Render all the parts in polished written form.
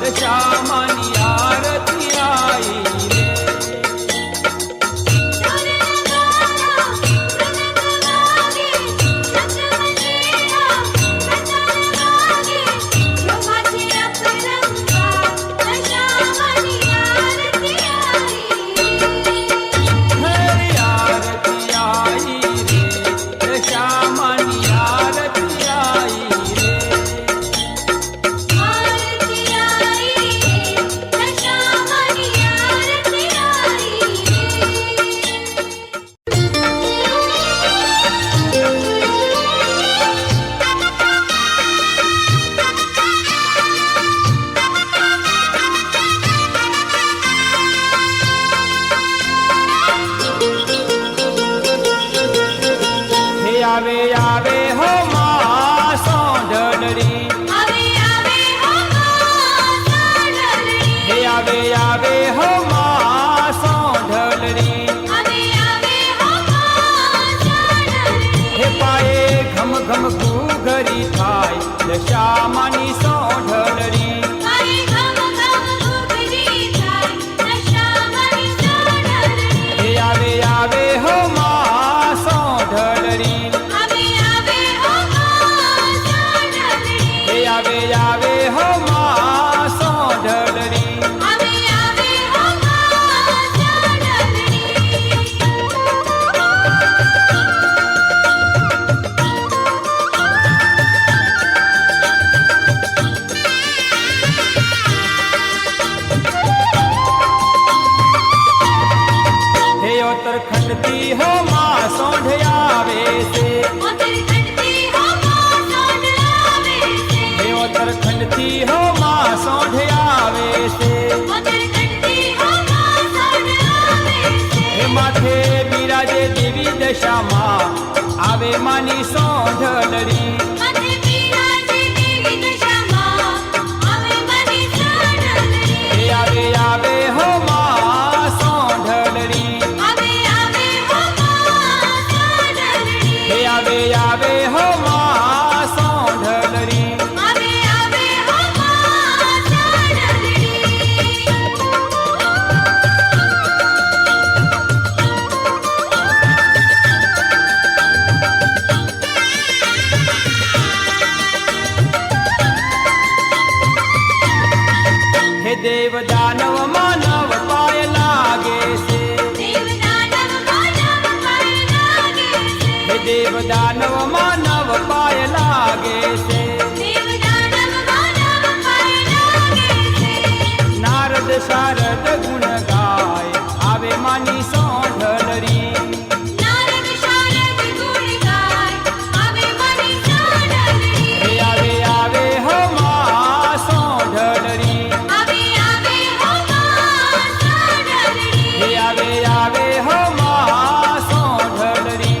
દશામાની આરતી આઈ દશામાની સોઢલરી આવે આવે હો માં સોઢલરી આવે આવે હો માં સોઢલરી उत्तरखंडी हो माँ सोंढ आवे से उत्तरखंडी हो माँ सोंढ आवे से माथे बिराजे देवी दशा माँ आवे मानी सोंढलरी आवे आवे हो माँ सोंढलरी આવે આવે હો માં સોંઢલરી હે દેવ દાનવ માનવ પાય લાગે છે દેવ દાનવ માનવ પાય લાગે છે નારદ શારદ ગુણ ગાય આવે માની સોંઢલરી આવે આવે હો માં સોંઢલરી આવે આવે હો માં સોંઢલરી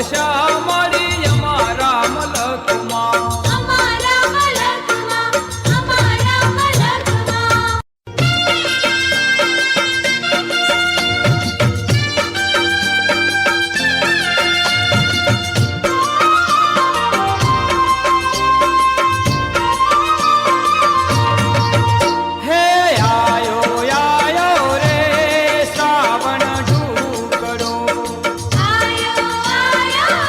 દશા મળી અમારા મલકમાં. અમારા મલકમાં, અમારા મલકમાં. હે આયો રે શ્રાવણ ઢુકડો. આયો આયો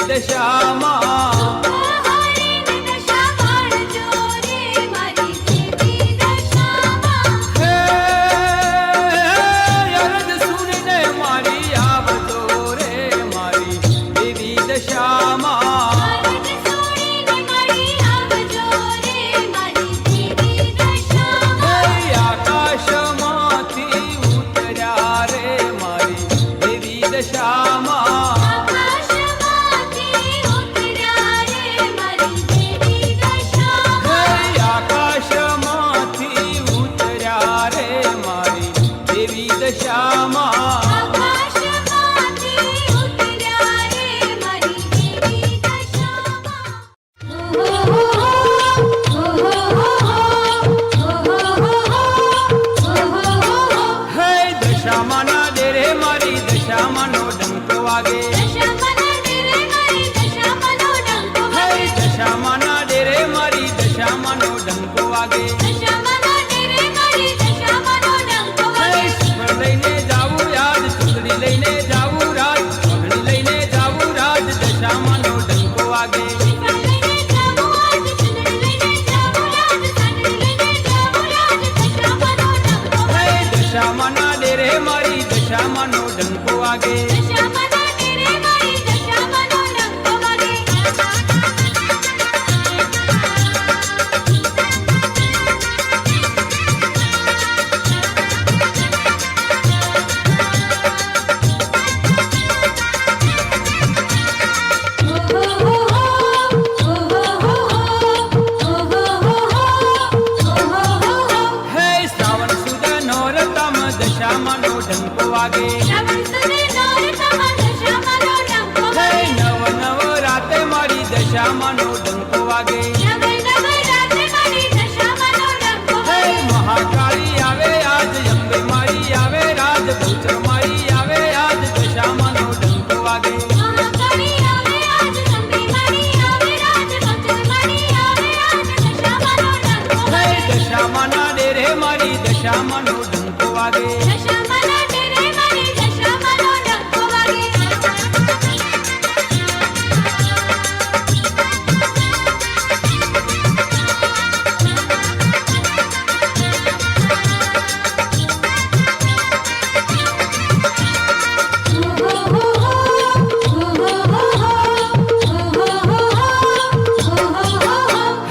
દશામાં. હરિની દશા પાડજો રે મારી દેવી દશામાં. હે અરજ સુણીને મારી આવજો રે મારી દેવી દશામાં. અરજ સુણીને મારી આવજો રે મારી દેવી દશામાં. હે આકાશમાંથી ઉતર્યા રે મારી દેવી દશામાં. આકાશમાંથી ઉતર્યા રે મારી દેવી દશામાં. હે આકાશમાંથી ઉતર્યા રે મારી દેવી દશામાં. આકાશમાંથી ઉતર્યા રે મારી દેવી દશામાં. હે દશામાના ડેરે મારી દશામાનો ડંકો વાગે. દશામાના ડેરે મારી દશામાનો ડંકો હે વાગે. દશામાના ડેરે મારી દશામાનો ડંકો વાગે. દશામાના ડેરે મારી દશામાનો ડંકો હે વાગે. શ્રીફળ લઈને જાવું યાદ, ચૂંદડી લઈને જાવું રાજ, ઓઢણી લઈને જાવું રાજ, દશામાનો ડંકો વાગે. શ્રીફળ લઈને જાવું આજ, ચૂંદડી લઈને જાવું રાજ, સાંડળી લઈને જાવું રાજ, દશામાનો ડંકો હે વાગે. દશામાના ડેરે મારી દશામાનો ડંકો વાગે. દશામાના ડેરે મારી દશામાનો ડંકો વાગે. હે શ્રાવણ સુદ નોરતમ દશામાનો ડંકો વાગે. શ્રાવણ સુદ નોરતામાં દશામાનો ડંકો હે વાગે. નવ નવ રાતે મારી દશામાનો ડંકો વાગે. નવ નવ રાતે મારી દશામાનો ડંકો હે વાગે. મહાકાળી આવે આજ, અંબે મારી આવે રાજ, બહુચર મારી આવે આજ, દશામાનો ડંકો વાગે. મહાકાળી આવે આજ, અંબે મારી આવે રાજ, બહુચર મારી આવે આજ, દશામાનો ડંકો હે વાગે. દશામાના ડેરે મારી દશામાનો ડંકો વાગે. દશામાના ડેરે મારી દશામાનો ડંકો વાગે.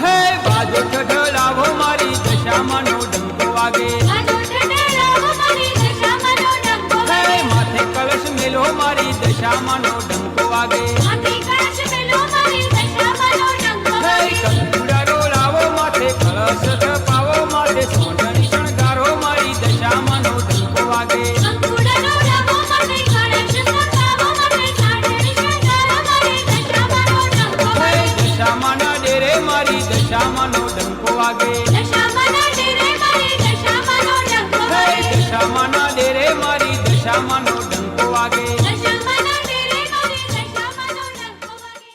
હે બાજો ઠઠલાવો મારી દશામાનો ડંકો વાગે. આજો ઠઠરાવો મારી દશામાનો ડંકો હે વાગે. માથે કળશ મેલો મારી દશામાનો ડંકો વાગે. માથે કળશ મેલો મારી દશામાનો ડંકો હે વાગે. કંકુડારો લાવો માથે કળશ થપાવો, માથે સોંઢણી શણગારો મારી દશામાનો ડંકો વાગે. અંકુડનો લાવો માથે કળશ સગાવો, માથે સાંડળી શણગારો મારી દશામાનો ડંકો હે વાગે. દશામાના ડેરે મારી દશામાનો ડંકો વાગે. દશામાના ડેરે મારી દશામાનો ડંકો હે વાગે. દશામાના ડેરે મારી દશામાનો ડંકો વાગે. દશામાના ડેરે મારી દશામાનો ડંકો વાગે.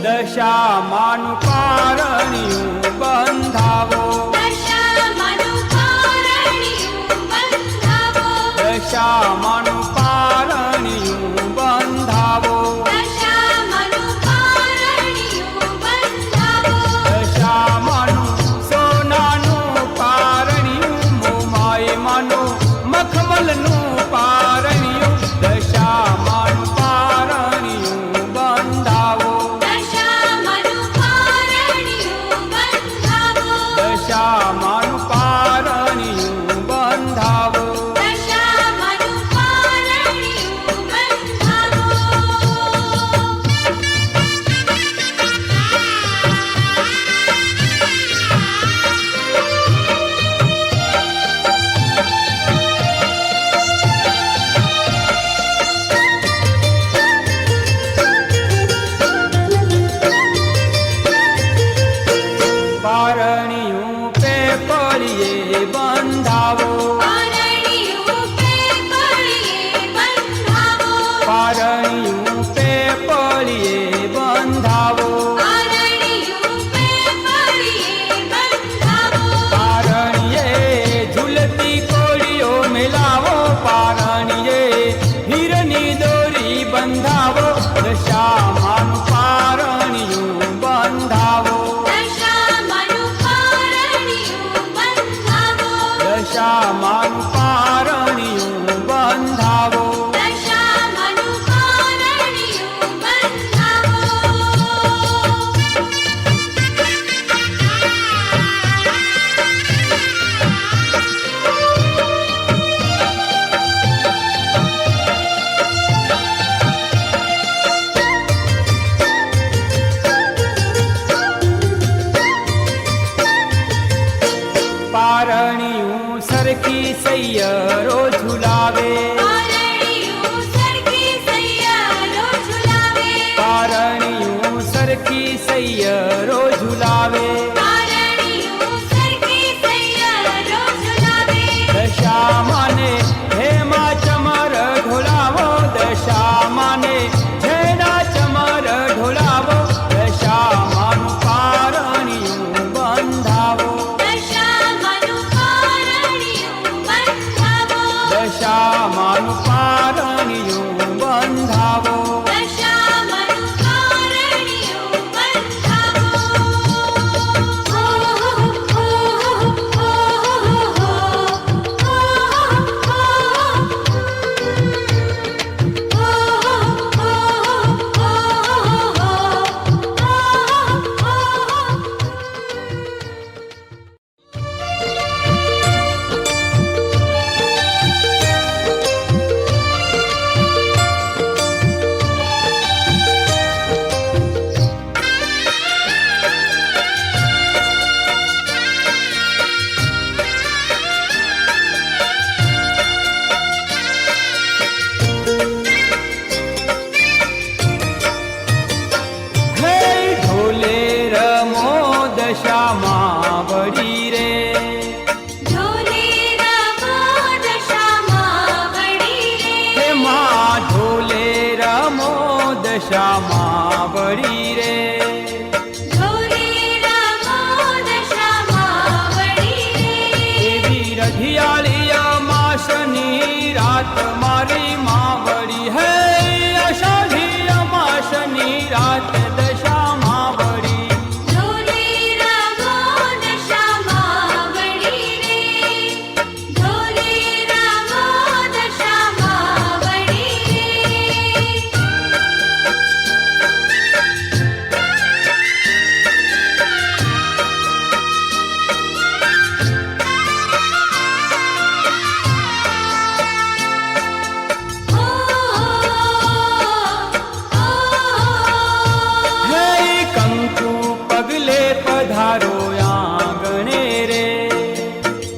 દશામાનું કારણિયું બંધાવો. દશામાનું કારણિયું બંધાવો. દશામાનું કારણિયું બંધાવો. દશામાનું કારણિયું બંધાવો. દશામાનું સોનાનું પારણિયું, મોમાયમાનું મખમલનું પારણિયું, દશામાનું પારણિયું બંધાવો. દશામાનું કારણિયું બંધાવો. સૈયરો ઝુલાવે, પારણિયું સરખી સૈયરો ઝુલાવે, પારણિયું સરખી સૈયરો ઝુલાવે, પારણિયું સરખી સૈયરો ઝુલાવે, દશામાને હેમા ચમર ઢોલાવો, દશામાને જેના ચમર ઢોલાવો, દશામાનું પારણિયું બંધાવો, દશામાનું પારણિયું બંધાવો, દશામાનું પારણિયું બંધાવો. દશામાનું પારણિયું બંધાવો. હે ઢોલે રમો દશામાં વળી રે, ઢોલે રમો દશામાં વળી રે, હે માં ઢોલે રમો દશામાં વળી રે, ઢોલે રમો દશામાં વળી રે, એવી રઢિયાળી અમાસની રાત મારી માં વળી, હે અષાઢી અમાસની રાત દશામાં વળી, ઢોલે રમો દશામાં વળી રે, ઢોલે રમો દશામાં વળી રે. હે કંકુ પગલે પધારો આંગણે રે,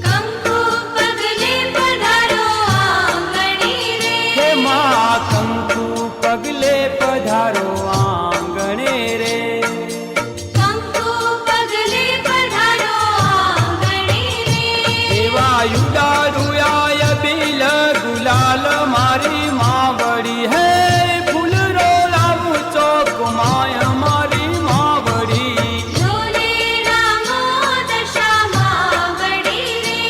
કંકુ પગલે પધારો આંગણે રે, હે માં કંકુ પગલે પધારો આંગણે રે, કંકુ પગલે પધારો આંગણે રે, એવા યુડારુયા બિલ ગુલાલ મારી માં વળી, હે ફૂલ રોલાવું ચોક માય મારી માં વળી, ઢોલે રમો દશામાં વળી રે,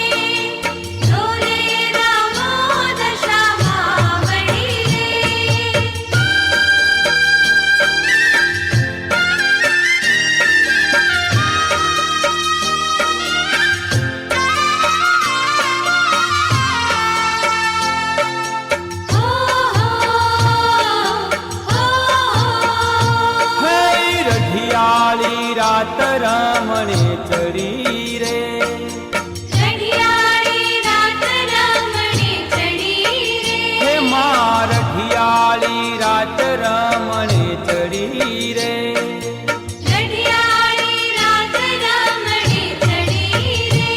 ઢોલે રમો દશામાં વળી રે. હે રઢિયાળી રાત રમણે ચડી રે, રઢિયાળી રાત રમણે ચડી રે, હે માં રઢિયાળી રાત રમણે ચડી રે, રઢિયાળી રાત રમણે ચડી રે,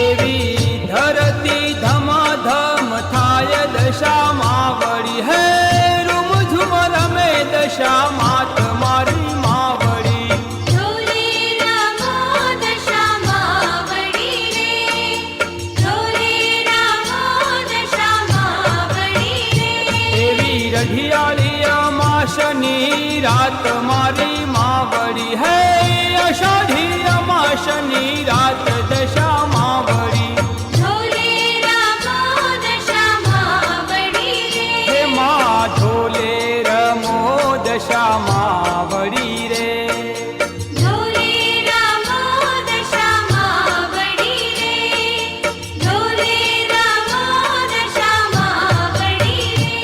એવી ધરતી ધમાધમ થાય દશામાં વળી, હે રૂમ ઝુમ રમે દશામાં તમારી માં વળી, ઢોલે રમો દશામાં વળી રે, ઢોલે રમો દશામાં વળી રે, એવી રઢિયાળી અમાસની રાત મારી માં વળી, હે અષાઢી અમાસની રાત દશામાં વળી, ઢોલે રમો દશામાં વળી રે, હે માં ઢોલે રમો દશામાં વળી રે, ઢોલે રમો દશામાં વળી રે, ઢોલે રમો દશામાં વળી રે.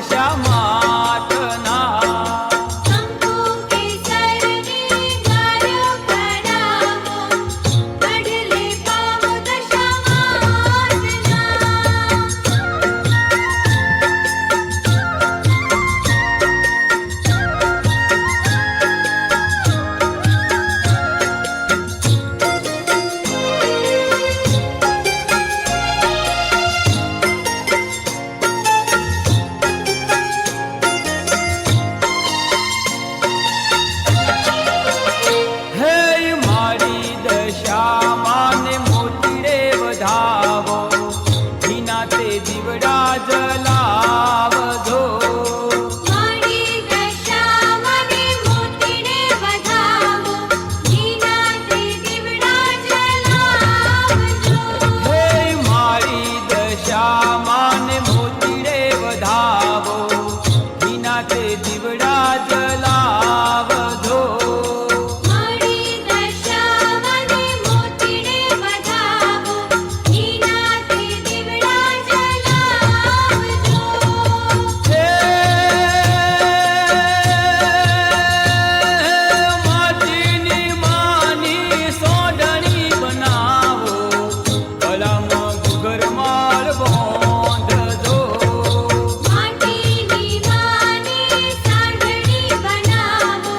દશા માતના કંકુ કેસરની ગાયો કરાવો વડલે પાવો દશા હે મારી દશા માને મોતીડે વધાવો વિના તે દીવડા જલાવજો મારી દશા મને મોતીડે વધાવો જીના તે દીવડા જલાવજો હે મારી દશા માને મોતીડે વધાવો વિના તે દીવડા જલાવજો મારી દશા મને મોતીડે વધાવો જીના તે દીવડા જલાવજો હે માટીની માની સોડણી બનાવો ગળામાં ઘૂઘરમાળ બાંધજો માટીની માની સાંઢણી બનાવો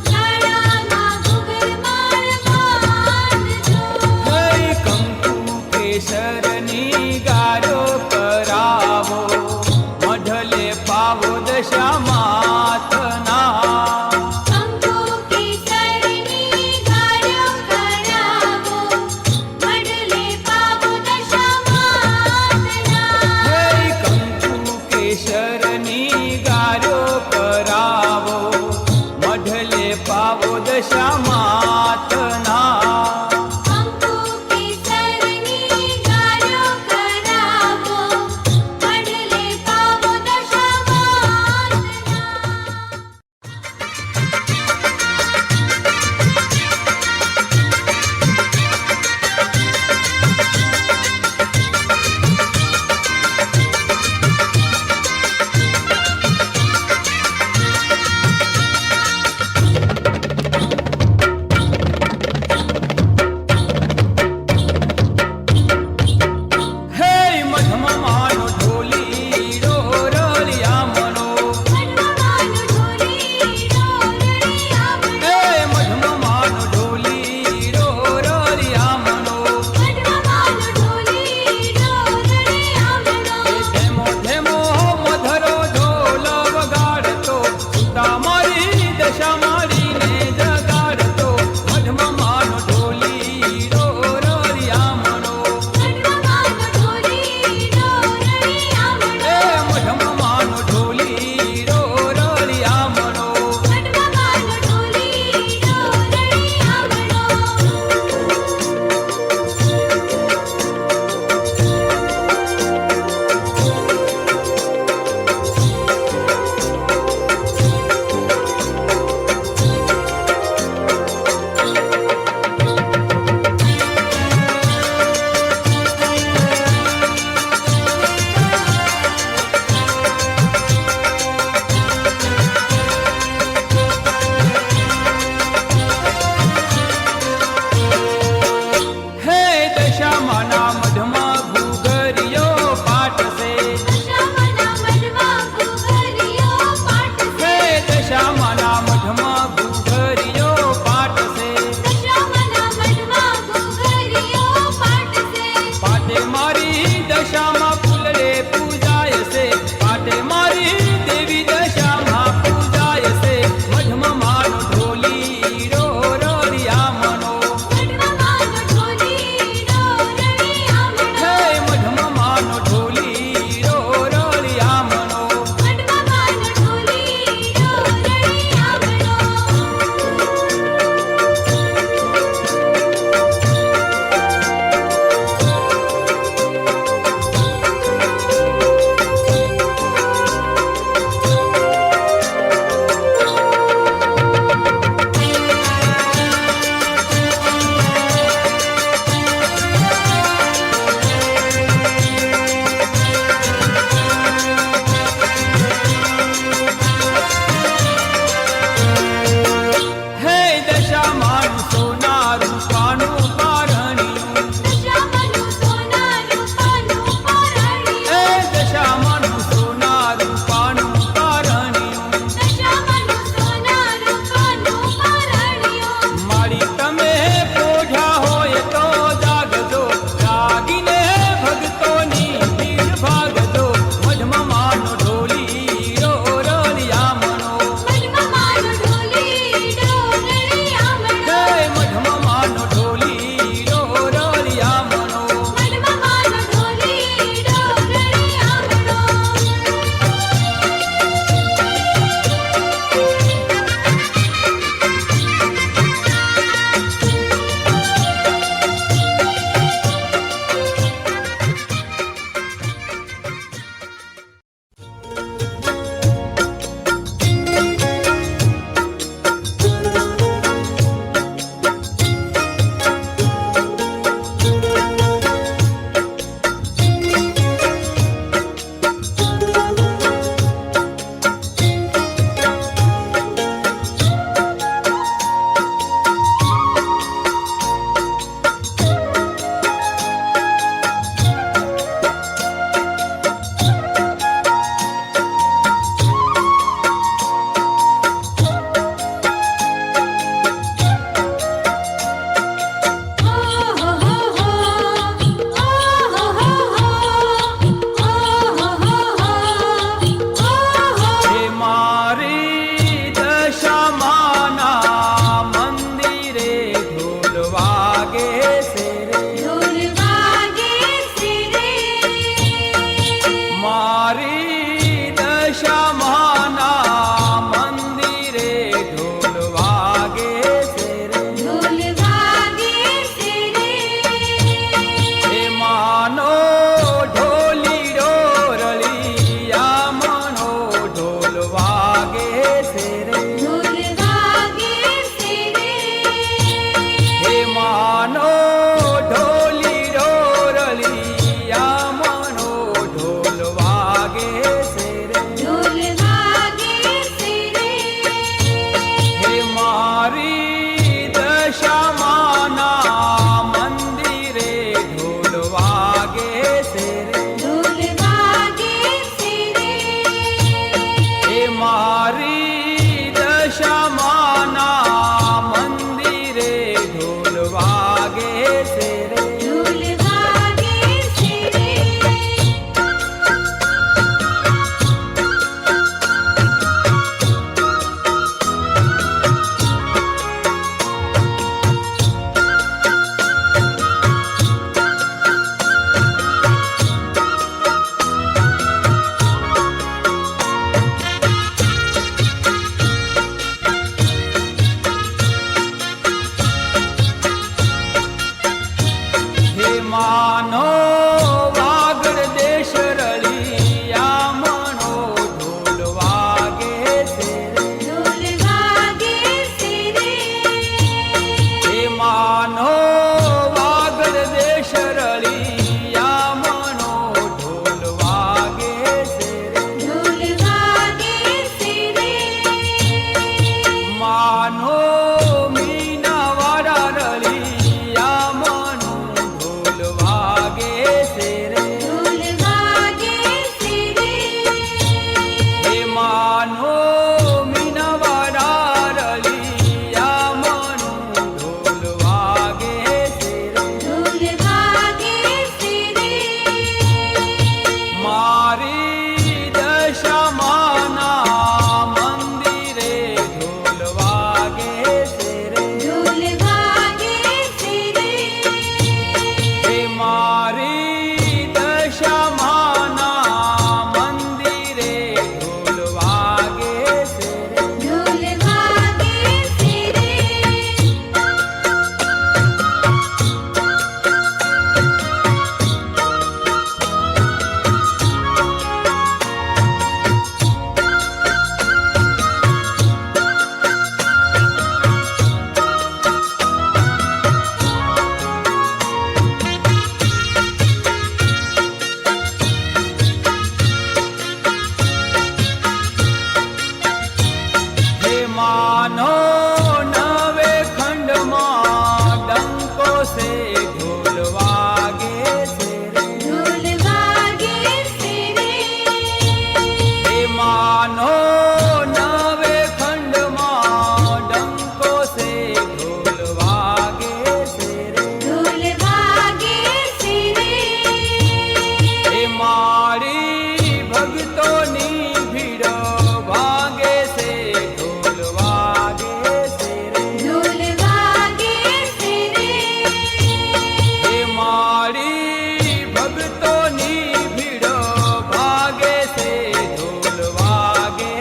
ગળામાં ઘૂઘરમાળ બાંધજો હે કંકુ કેસરની ગારો કરાવો મઢલે પાવો દશા માતના કંકુ કેસરની ગાયો કરાવો વડલે પાવો દશા માતના હે કંકુ કેસરની ગારો કરાવો મઢલે પાવો દશા માતના કંકુ કેસરની ગાયો કરાવો વડલે પાવો દશા માતના વાગે છે રે ઢોલ વાગે છે રે હે માનો ઢોલી રોરલી આ મનો ઢોલ વાગે છે રે ઢોલ વાગે છે રે હે મારી દશામાના મંદિરે ઢોલ વાગે છે રે ઢોલ વાગે છે રે હે મારી દશામાના મંદિરે ઢોલ વાગે છે રે ઢોલ વાગે છે રે હે માનો વાગડ દેશ રળી આ મનો ઢોલ વાગે છે રે ઢોલ વાગે છે રે હે માનો વાગડ દેશ રળી આ મનો ઢોલ વાગે છે રે ઢોલ વાગે છે રે માનો મીનાવાળા રળી આ મનો ઢોલ વાગે છે રે ઢોલ વાગે છે રે હે માનો મીનાવાળા રળી આ મનો ઢોલ વાગે છે રે ઢોલ વાગે છે રે મારી દશામાના મંદિરે ઢોલ વાગે છે રે ઢોલ વાગે છે રે હે મારી દશામાના મંદિરે ઢોલ વાગે છે રે ઢોલ વાગે છે રે હે માનો નવે ખંડમાં ડંકો છે ઢોલ વાગે છે રે ઢોલ વાગે છે રે હે માનો નવે ખંડમાં ડંકો છે ઢોલ વાગે છે રે ઢોલ વાગે છે રે હે મારી ભક્તોની ભીડ ભાગે છે ઢોલ વાગે છે રે ઢોલ વાગે છે રે હે મારી ભક્તોની ભીડ ભાગે છે ઢોલ વાગે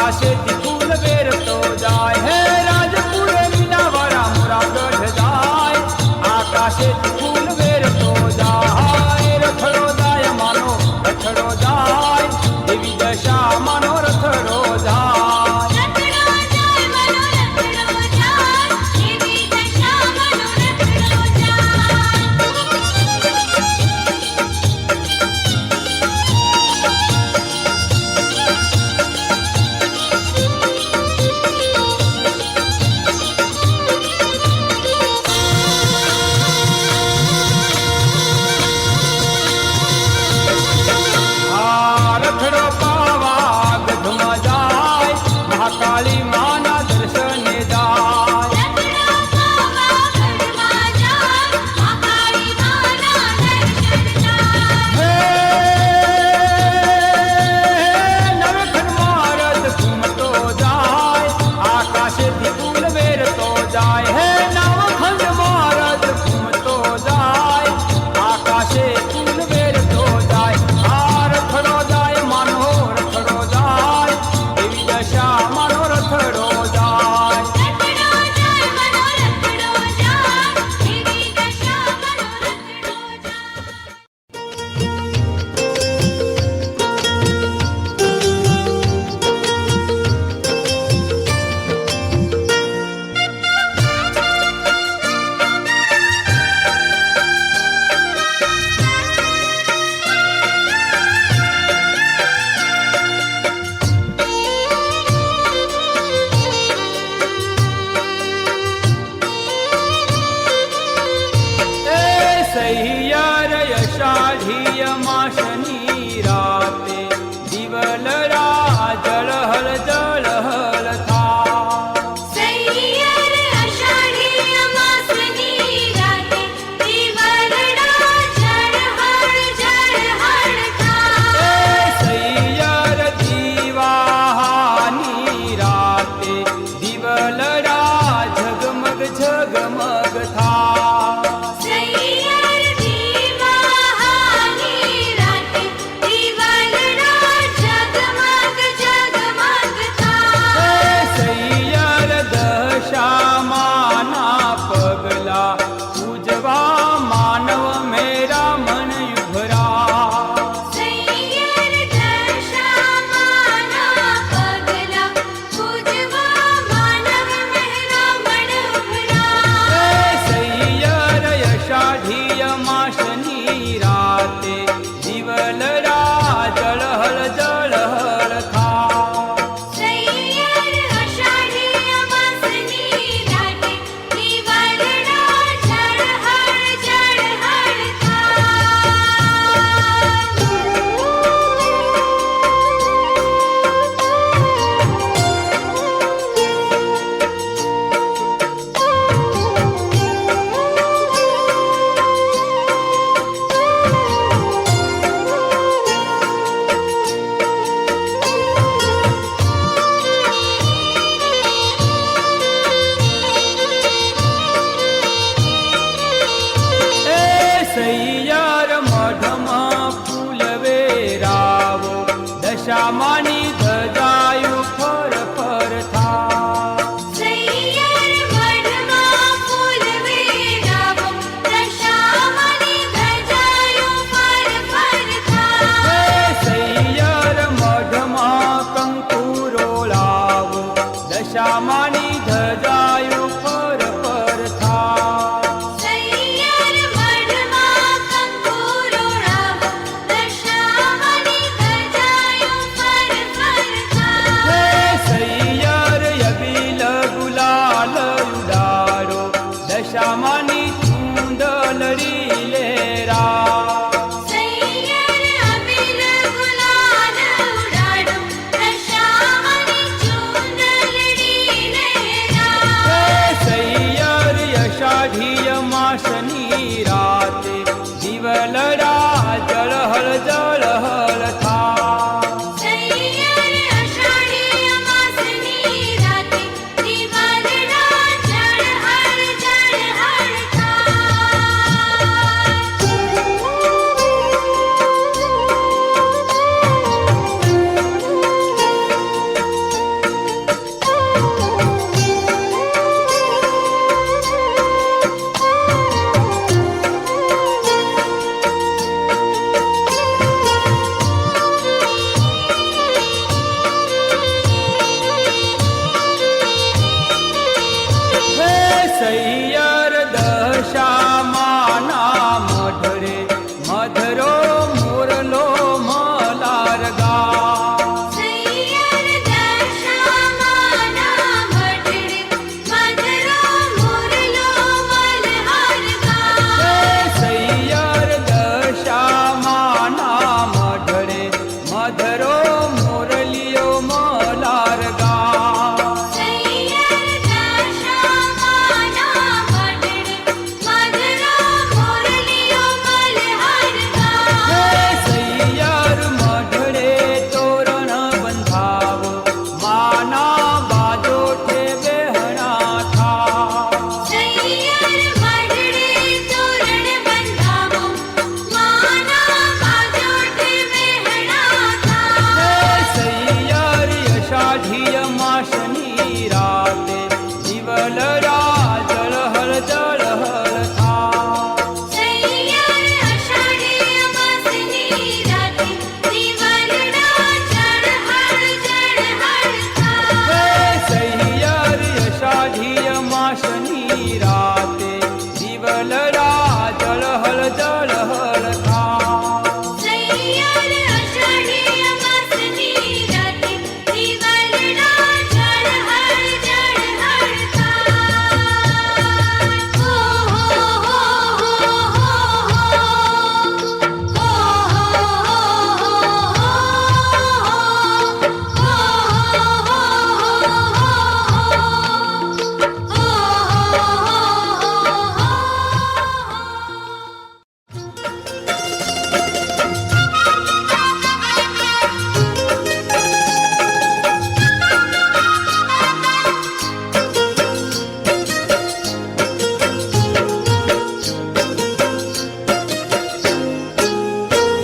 આકાશેથી ફૂલ વેરતો જાય હે રાજપુરે મીનાવાળા મોરા ગઢ જાય આકાશેથી ફૂલ વેરતો જાય રથડો જાય માનો રથડો જાય દેવી દશા માનો રથડો જાય રથડો જાય મનો રથડો જાય દેવી દશા મનો રથડો જાય આ રથડો પાવા ગઢમાં જાય મહાકાળી માના દર્શને જાય રથડો પાવા ગઢમાં જાય મહાકાળી માના દર્શન જાય હે નવખંડમાં રથ ઘૂમતો જાય આકાશેથી ફૂલ વેરતો જાય હે નવખંડમાં રથ ઘૂમતો જાય આકાશે ફૂલ વેરતો જાય આ રથડો જાય માનો રથડો જાય એવી દશા માનો રથડો અમાસની રાતે દિવલ રાજળ હળ જળ હળ થા સૈયાર અષાઢી અમાસની રાતે દિવાલડા જળ હળ થા હે સહિયારી અષાઢી અમાસની રાતે દિવલ રાજળ હળ જળ હળ થા સૈયાર અષાઢી અમાસની રાતે દિવાલડા જળ હળ થા ઓ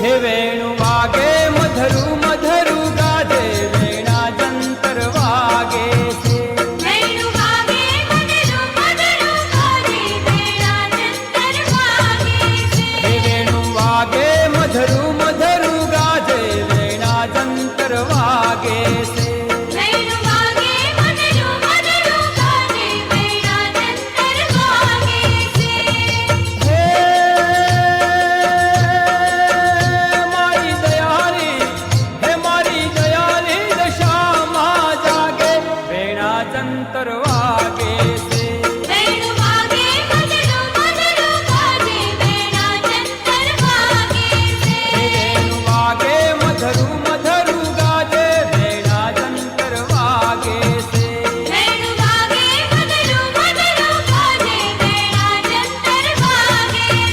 હે વેણુ વાગે મધરુ મધરુ ગાજે વેણા જંતર વાગે છે વેણુ વાગે મધરુ મધરુ ગાજે વેણા જંતર વાગે છે હે વેણુ વાગે મધરુ મધરુ ગાજે વેણા જંતર વાગે છે વેણુ વાગે મધરુ મધરુ ગાજે વેણા જંતર વાગે છે હે મારી દયારી દશામાં જાગે વેણા જંતર વાગે છે વેણુ વાગે મધરુ મધરુ ગાજે વેણા જંતર વાગે છે હે વેણુ વાગે મધરુ મધરુ ગાજે વેણા જંતર વાગે છે વેણુ વાગે મધરુ મધરુ ગાજે વેણા જંતર વાગે છે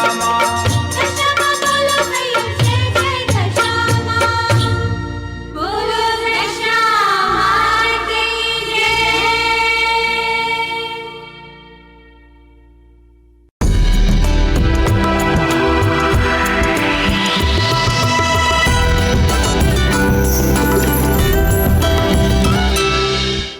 મીનામાં